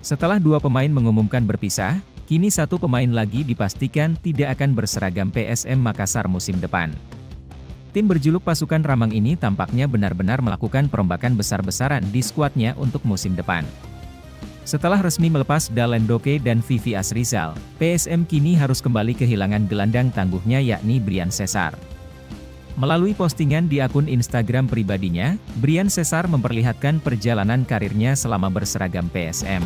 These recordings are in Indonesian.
Setelah dua pemain mengumumkan berpisah, kini satu pemain lagi dipastikan tidak akan berseragam PSM Makassar musim depan. Tim berjuluk pasukan Ramang ini tampaknya benar-benar melakukan perombakan besar-besaran di skuadnya untuk musim depan. Setelah resmi melepas Dalen Doke dan Vivi Asrizal, PSM kini harus kembali kehilangan gelandang tangguhnya yakni Brian Cesar. Melalui postingan di akun Instagram pribadinya, Brian Cesar memperlihatkan perjalanan karirnya selama berseragam PSM.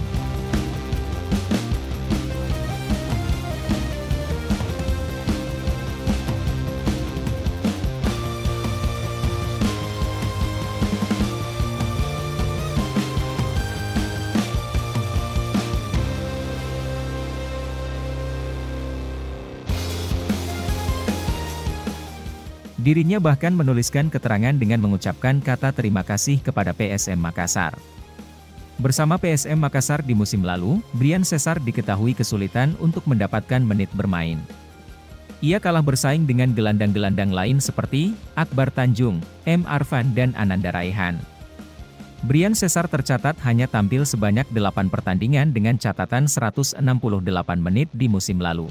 Dirinya bahkan menuliskan keterangan dengan mengucapkan kata terima kasih kepada PSM Makassar. Bersama PSM Makassar di musim lalu, Brian Cesar diketahui kesulitan untuk mendapatkan menit bermain. Ia kalah bersaing dengan gelandang-gelandang lain seperti Akbar Tanjung, M. Arfan dan Ananda Raihan. Brian Cesar tercatat hanya tampil sebanyak 8 pertandingan dengan catatan 168 menit di musim lalu.